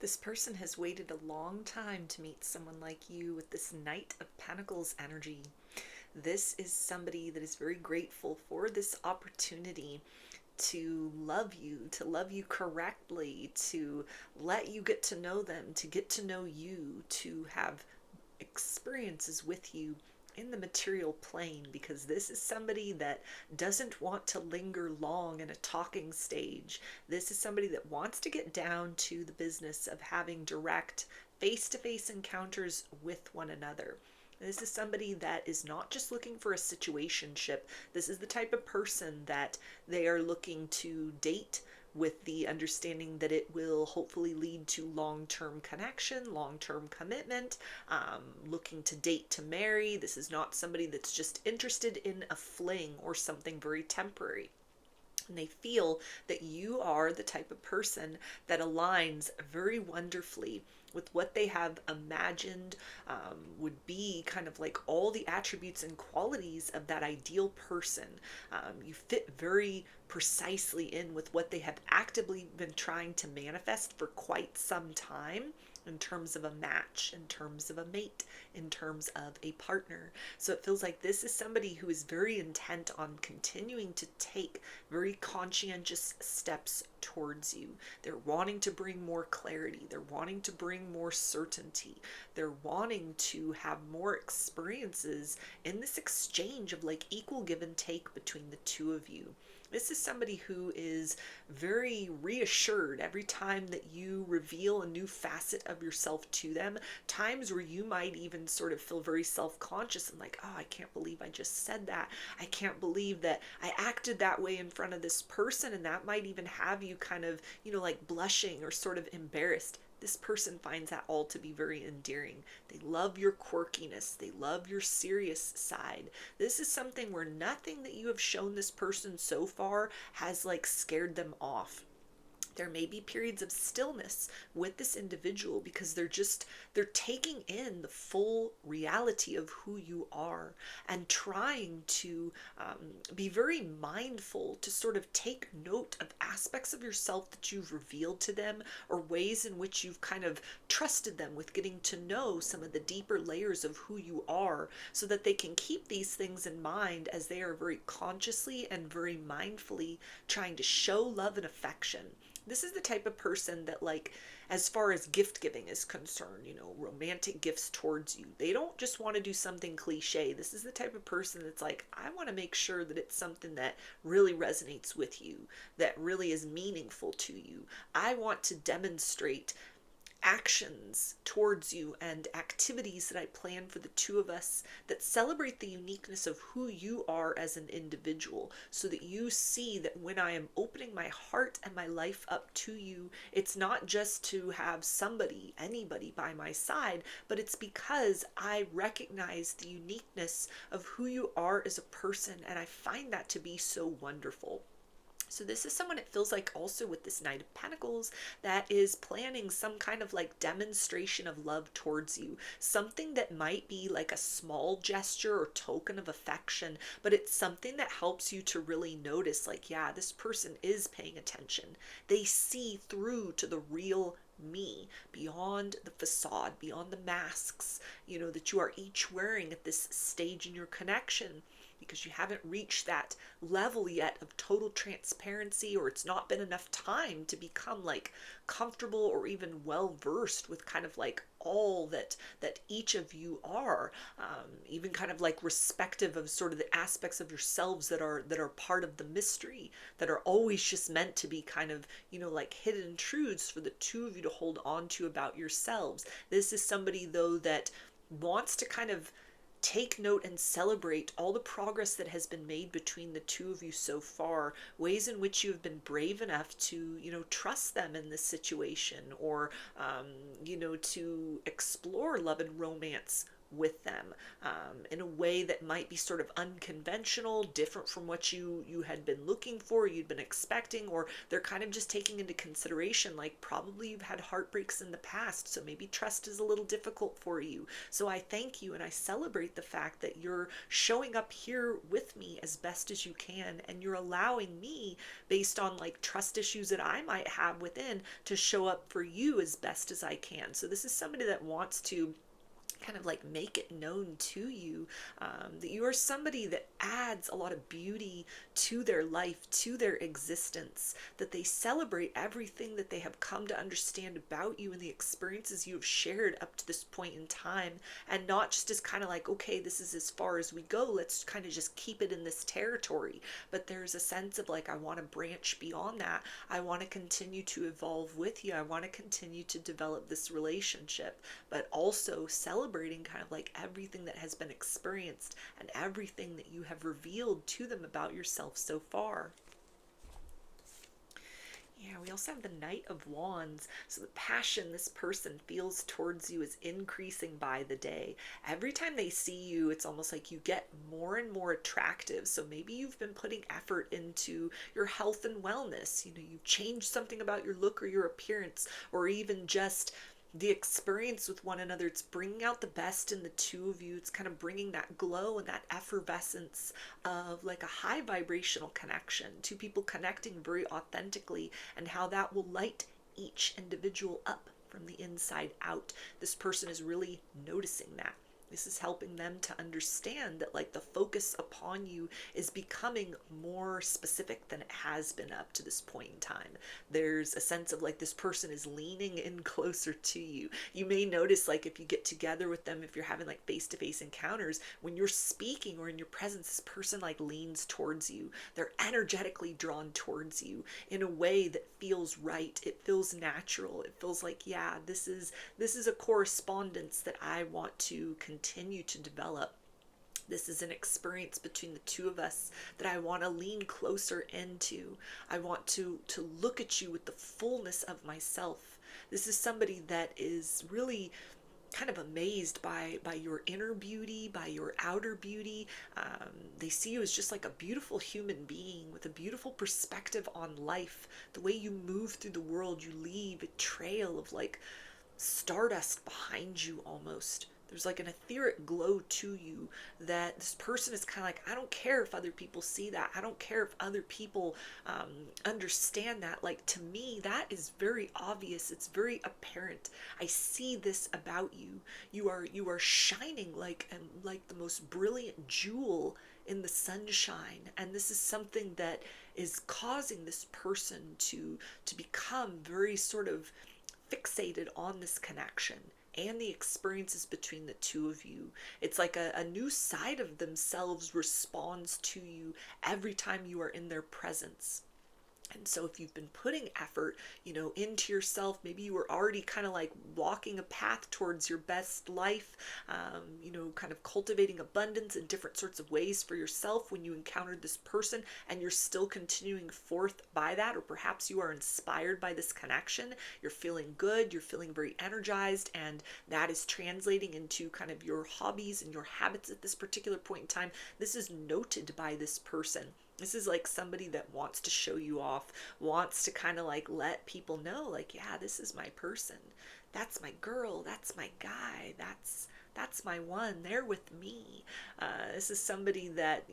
This person has waited a long time to meet someone like you with this Knight of Pentacles energy. This is somebody that is very grateful for this opportunity to love you correctly, to let you get to know them, to get to know you, to have experiences with you in the material plane, because this is somebody that doesn't want to linger long in a talking stage. This is somebody that wants to get down to the business of having direct face-to-face encounters with one another. This is somebody that is not just looking for a situationship. This is the type of person that they are looking to date with the understanding that it will hopefully lead to long-term connection, long-term commitment, looking to date to marry. This is not somebody that's just interested in a fling or something very temporary. And they feel that you are the type of person that aligns very wonderfully with what they have imagined would be kind of like all the attributes and qualities of that ideal person. You fit very precisely in with what they have actively been trying to manifest for quite some time, in terms of a match, in terms of a mate, in terms of a partner. So it feels like this is somebody who is very intent on continuing to take very conscientious steps towards you. They're wanting to bring more clarity. They're wanting to bring more certainty. They're wanting to have more experiences in this exchange of like equal give and take between the two of you. This is somebody who is very reassured every time that you reveal a new facet of yourself to them. Times where you might even sort of feel very self-conscious and like, oh, I can't believe I just said that. I can't believe that I acted that way in front of this person. And that might even have you kind of, like blushing or sort of embarrassed. This person finds that all to be very endearing. They love your quirkiness. They love your serious side. This is something where nothing that you have shown this person so far has like scared them off. There may be periods of stillness with this individual because they're taking in the full reality of who you are and trying to be very mindful to sort of take note of aspects of yourself that you've revealed to them, or ways in which you've kind of trusted them with getting to know some of the deeper layers of who you are, so that they can keep these things in mind as they are very consciously and very mindfully trying to show love and affection. This is the type of person that, like, as far as gift giving is concerned, romantic gifts towards you, they don't just want to do something cliche. This is the type of person that's like, I want to make sure that it's something that really resonates with you, that really is meaningful to you. I want to demonstrate actions towards you and activities that I plan for the two of us that celebrate the uniqueness of who you are as an individual, so that you see that when I am opening my heart and my life up to you, it's not just to have anybody by my side, but it's because I recognize the uniqueness of who you are as a person, and I find that to be so wonderful. So this is someone, it feels like, also with this Knight of Pentacles, that is planning some kind of like demonstration of love towards you. Something that might be like a small gesture or token of affection, but it's something that helps you to really notice, like, yeah, this person is paying attention. They see through to the real me, beyond the facade, beyond the masks, that you are each wearing at this stage in your connection, because you haven't reached that level yet of total transparency, or it's not been enough time to become like comfortable or even well versed with kind of like all that each of you are, even kind of like respective of sort of the aspects of yourselves that are part of the mystery, that are always just meant to be kind of like hidden truths for the two of you to hold on to about yourselves. This is somebody, though, that wants to kind of take note and celebrate all the progress that has been made between the two of you so far, ways in which you have been brave enough to, trust them in this situation, or, to explore love and romance with them, in a way that might be sort of unconventional, different from what you had been looking for, you'd been expecting, or they're kind of just taking into consideration, like probably you've had heartbreaks in the past, so maybe trust is a little difficult for you. So I thank you and I celebrate the fact that you're showing up here with me as best as you can, and you're allowing me, based on like trust issues that I might have within, to show up for you as best as I can. So this is somebody that wants to kind of like make it known to you, that you are somebody that adds a lot of beauty to their life, to their existence, that they celebrate everything that they have come to understand about you and the experiences you have shared up to this point in time, and not just as kind of like, okay, this is as far as we go, let's kind of just keep it in this territory. But there's a sense of like, I want to branch beyond that. I want to continue to evolve with you. I want to continue to develop this relationship, but also celebrating kind of like everything that has been experienced and everything that you have revealed to them about yourself so far. Yeah, we also have the Knight of Wands. So the passion this person feels towards you is increasing by the day. Every time they see you, it's almost like you get more and more attractive. So maybe you've been putting effort into your health and wellness. You know, you've changed something about your look or your appearance, or even just the experience with one another. It's bringing out the best in the two of you. It's kind of bringing that glow and that effervescence of like a high vibrational connection, two people connecting very authentically, and how that will light each individual up from the inside out. This person is really noticing that. This is helping them to understand that like the focus upon you is becoming more specific than it has been up to this point in time. There's a sense of like this person is leaning in closer to you. You may notice like if you get together with them, if you're having like face-to-face encounters, when you're speaking or in your presence, this person like leans towards you. They're energetically drawn towards you in a way that feels right. It feels natural. It feels like, yeah, this is a correspondence that I want to continue to develop. This is an experience between the two of us that I want to lean closer into. I want to look at you with the fullness of myself. This is somebody that is really kind of amazed by your inner beauty, by your outer beauty. They see you as just like a beautiful human being with a beautiful perspective on life. The way you move through the world, you leave a trail of like stardust behind you almost. There's like an etheric glow to you that this person is kind of like, I don't care if other people see that. I don't care if other people understand that. Like to me, that is very obvious. It's very apparent. I see this about you. You are shining like the most brilliant jewel in the sunshine, and this is something that is causing this person to become very sort of fixated on this connection and the experiences between the two of you. It's like a new side of themselves responds to you every time you are in their presence. And so if you've been putting effort, into yourself, maybe you were already kind of like walking a path towards your best life, kind of cultivating abundance in different sorts of ways for yourself when you encountered this person, and you're still continuing forth by that, or perhaps you are inspired by this connection. You're feeling good, you're feeling very energized, and that is translating into kind of your hobbies and your habits at this particular point in time. This is noted by this person. This is like somebody that wants to show you off, wants to kind of like let people know, like, yeah, this is my person. That's my girl. That's my guy. That's my one. They're with me. This is somebody that,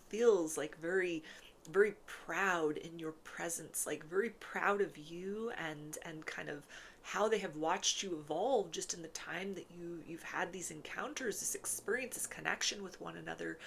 feels like very, very proud in your presence, like very proud of you, and kind of how they have watched you evolve just in the time that you've had these encounters, this experience, this connection with one another.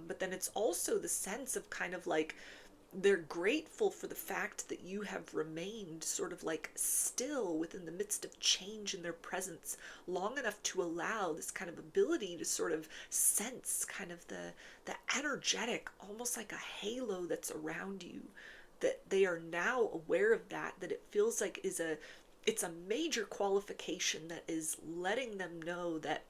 But then it's also the sense of kind of like they're grateful for the fact that you have remained sort of like still within the midst of change in their presence long enough to allow this kind of ability to sort of sense kind of the energetic, almost like a halo that's around you, that they are now aware of that it feels like it's a major qualification that is letting them know that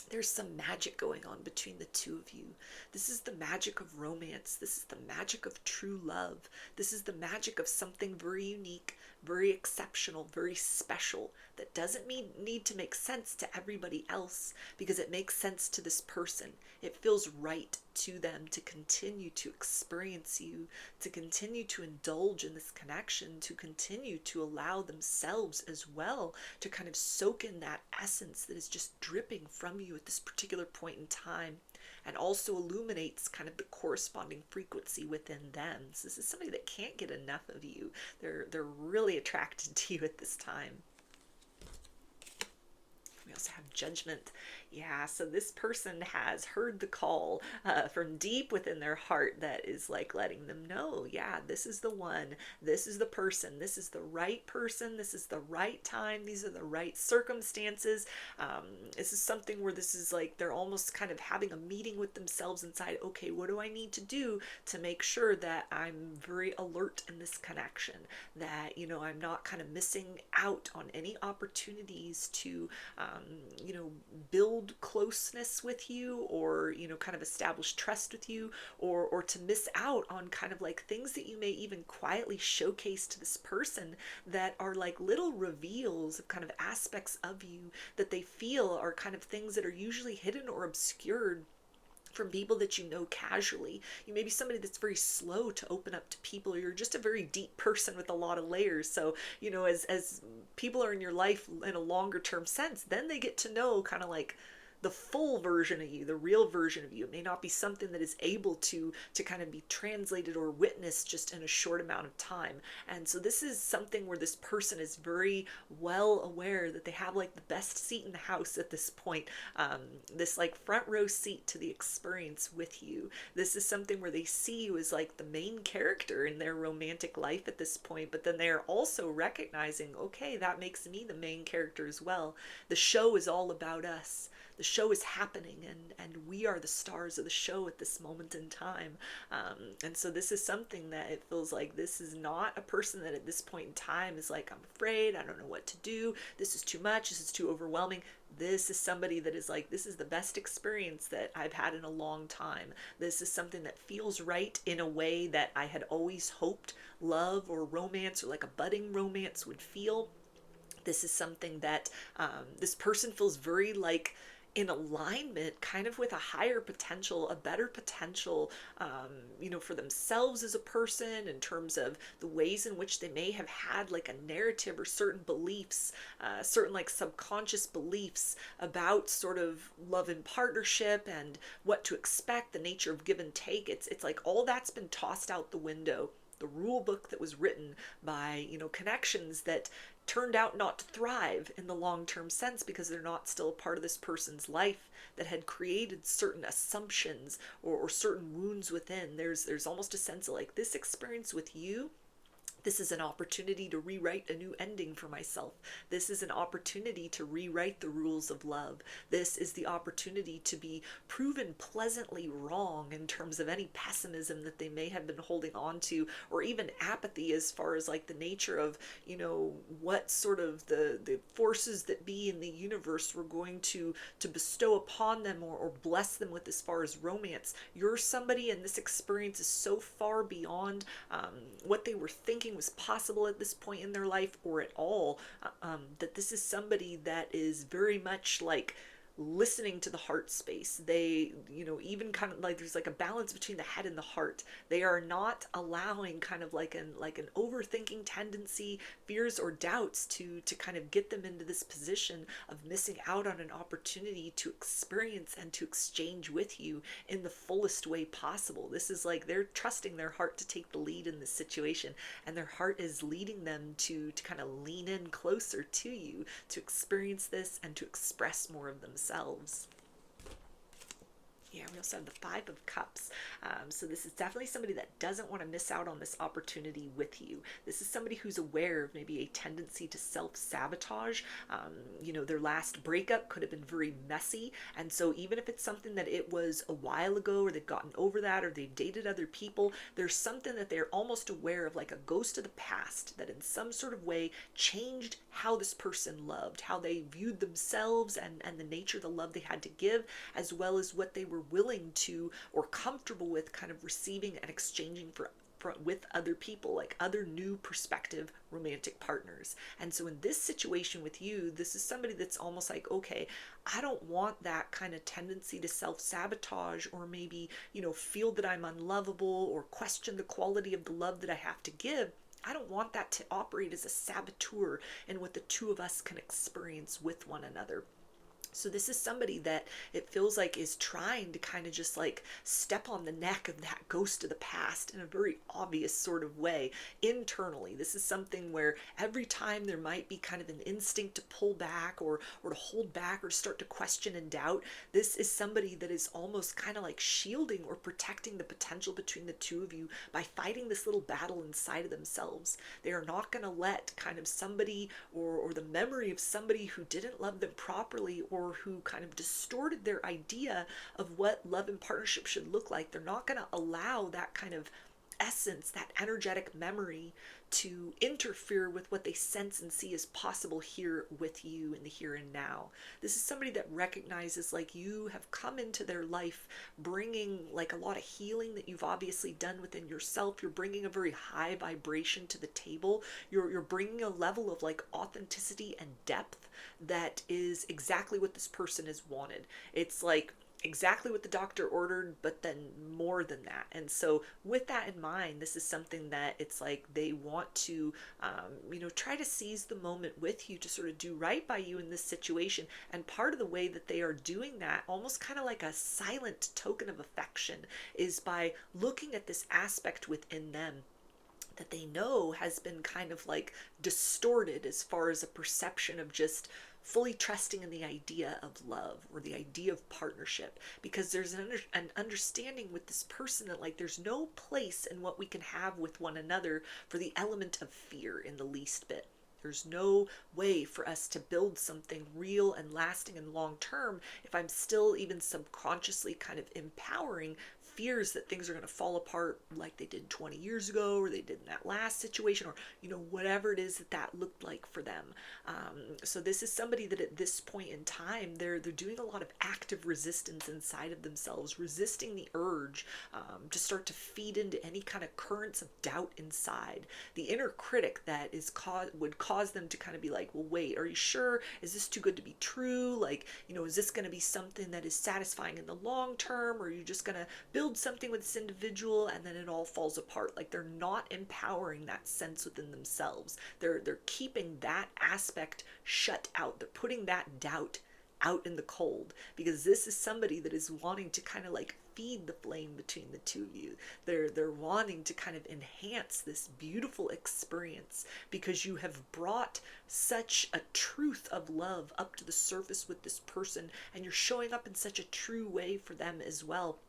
there's some magic going on between the two of you. This is the magic of romance. This is the magic of true love. This is the magic of something very unique, very exceptional, very special, that doesn't need to make sense to everybody else because it makes sense to this person. It feels right to them to continue to experience you, to continue to indulge in this connection, to continue to allow themselves as well to kind of soak in that essence that is just dripping from you at this particular point in time, and also illuminates kind of the corresponding frequency within them. So this is somebody that can't get enough of you. They're really attracted to you at this time. We also have judgment. Yeah, so this person has heard the call from deep within their heart that is like letting them know, yeah, this is the one, this is the person, this is the right person, this is the right time, these are the right circumstances. This is something where this is like they're almost kind of having a meeting with themselves inside. Okay, what do I need to do to make sure that I'm very alert in this connection, that, you know, I'm not kind of missing out on any opportunities to you know, build closeness with you, or, you know, kind of establish trust with you, or to miss out on kind of like things that you may even quietly showcase to this person that are like little reveals of kind of aspects of you that they feel are kind of things that are usually hidden or obscured from people that you know casually. You may be somebody that's very slow to open up to people, or you're just a very deep person with a lot of layers. So, you know, as people are in your life in a longer term sense, then they get to know kind of like the full version of you, the real version of you. It may not be something that is able to kind of be translated or witnessed just in a short amount of time. And so this is something where this person is very well aware that they have like the best seat in the house at this point, this like front row seat to the experience with you. This is something where they see you as like the main character in their romantic life at this point, but then they're also recognizing, okay, that makes me the main character as well. The show is all about us. The show is happening, and we are the stars of the show at this moment in time. And so this is something that it feels like this is not a person that at this point in time is like, I'm afraid, I don't know what to do, this is too much, this is too overwhelming. This is somebody that is like, this is the best experience that I've had in a long time. This is something that feels right in a way that I had always hoped love or romance, or like a budding romance, would feel. This is something that this person feels very like in alignment kind of with a higher potential, a better potential, you know, for themselves as a person, in terms of the ways in which they may have had like a narrative or certain beliefs, certain like subconscious beliefs about sort of love and partnership and what to expect, the nature of give and take. It's like all that's been tossed out the window. The rule book that was written by, you know, connections that turned out not to thrive in the long-term sense because they're not still a part of this person's life, that had created certain assumptions, or certain wounds within. There's almost a sense of like, this experience with you, this is an opportunity to rewrite a new ending for myself. This is an opportunity to rewrite the rules of love. This is the opportunity to be proven pleasantly wrong in terms of any pessimism that they may have been holding on to, or even apathy as far as like the nature of, you know, what sort of the forces that be in the universe were going to bestow upon them, or bless them with as far as romance. You're somebody, and this experience is so far beyond what they were thinking was possible at this point in their life, or at all, that this is somebody that is very much like listening to the heart space. They, you know, even kind of like there's like a balance between the head and the heart. They are not allowing kind of like an overthinking tendency, fears or doubts to kind of get them into this position of missing out on an opportunity to experience and to exchange with you in the fullest way possible. This is like they're trusting their heart to take the lead in this situation, and their heart is leading them to kind of lean in closer to you, to experience this and to express more of themselves. Yeah, we also have the Five of Cups. So this is definitely somebody that doesn't want to miss out on this opportunity with you. This is somebody who's aware of maybe a tendency to self-sabotage. You know, their last breakup could have been very messy. And so even if it's something that it was a while ago, or they've gotten over that, or they've dated other people, there's something that they're almost aware of, like a ghost of the past, that in some sort of way changed how this person loved, how they viewed themselves, and the nature of the love they had to give, as well as what they were willing to or comfortable with kind of receiving and exchanging for with other people, like other new perspective romantic partners. And so in this situation with you, this is somebody that's almost like, okay, I don't want that kind of tendency to self-sabotage, or maybe, feel that I'm unlovable or question the quality of the love that I have to give. I don't want that to operate as a saboteur in what the two of us can experience with one another. So this is somebody that it feels like is trying to kind of just like step on the neck of that ghost of the past in a very obvious sort of way internally. This is something where every time there might be kind of an instinct to pull back, or to hold back, or start to question and doubt, this is somebody that is almost kind of like shielding or protecting the potential between the two of you by fighting this little battle inside of themselves. They are not going to let kind of somebody, or the memory of somebody who didn't love them properly, or who kind of distorted their idea of what love and partnership should look like. They're not going to allow that kind of essence, that energetic memory, to interfere with what they sense and see as possible here with you in the here and now. This is somebody that recognizes like you have come into their life bringing like a lot of healing that you've obviously done within yourself. You're bringing a very high vibration to the table. You're bringing a level of like authenticity and depth that is exactly what this person has wanted. It's like exactly what the doctor ordered, but then more than that. And so with that in mind, this is something that it's like they want to, try to seize the moment with you to sort of do right by you in this situation. And part of the way that they are doing that, almost kind of like a silent token of affection, is by looking at this aspect within them that they know has been kind of like distorted as far as a perception of just fully trusting in the idea of love or the idea of partnership, because there's an understanding with this person that like there's no place in what we can have with one another for the element of fear in the least bit. There's no way for us to build something real and lasting and long term if I'm still even subconsciously kind of empowering fears that things are going to fall apart like they did 20 years ago, or they did in that last situation, or whatever it is that looked like for them. So this is somebody that at this point in time they're doing a lot of active resistance inside of themselves, resisting the urge to start to feed into any kind of currents of doubt inside. The inner critic that would cause them to kind of be like, well, wait, are you sure? Is this too good to be true? Like, is this going to be something that is satisfying in the long term, or are you just going to build something with this individual and then it all falls apart? Like, they're not empowering that sense within themselves. They're keeping that aspect shut out. They're putting that doubt out in the cold, because this is somebody that is wanting to kind of like feed the flame between the two of you. They're wanting to kind of enhance this beautiful experience, because you have brought such a truth of love up to the surface with this person, and you're showing up in such a true way for them as well.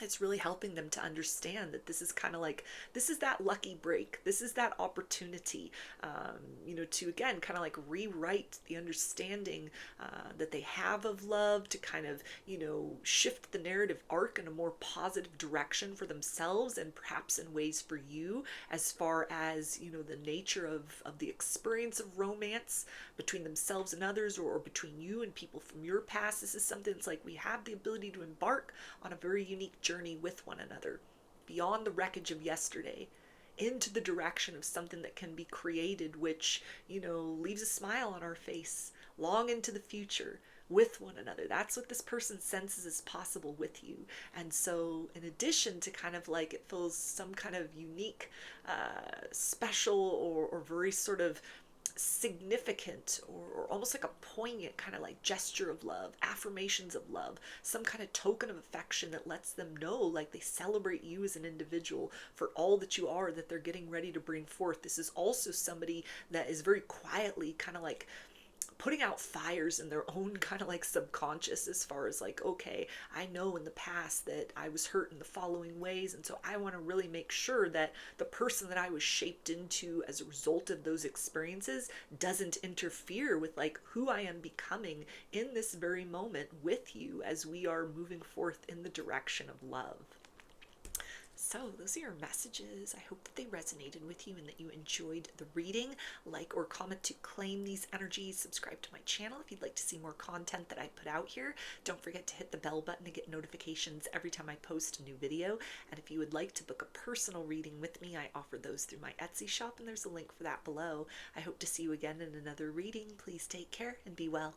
It's really helping them to understand that this is kind of like, this is that lucky break. This is that opportunity, to again, kind of like rewrite the understanding that they have of love, to kind of, shift the narrative arc in a more positive direction for themselves, and perhaps in ways for you, as far as, the nature of the experience of romance between themselves and others, or between you and people from your past. This is something that's like, we have the ability to embark on a very unique journey with one another, beyond the wreckage of yesterday, into the direction of something that can be created, which, leaves a smile on our face long into the future with one another. That's what this person senses is possible with you. And so in addition to kind of like, it feels some kind of unique, special, or very sort of significant, or almost like a poignant kind of like gesture of love, affirmations of love, some kind of token of affection that lets them know like they celebrate you as an individual for all that you are, that they're getting ready to bring forth. This is also somebody that is very quietly kind of like putting out fires in their own kind of like subconscious, as far as like, okay, I know in the past that I was hurt in the following ways, and so I want to really make sure that the person that I was shaped into as a result of those experiences doesn't interfere with like who I am becoming in this very moment with you, as we are moving forth in the direction of love. So, those are your messages. I hope that they resonated with you and that you enjoyed the reading. Like or comment to claim these energies. Subscribe to my channel if you'd like to see more content that I put out here. Don't forget to hit the bell button to get notifications every time I post a new video. And if you would like to book a personal reading with me, I offer those through my Etsy shop, and there's a link for that below. I hope to see you again in another reading. Please take care and be well.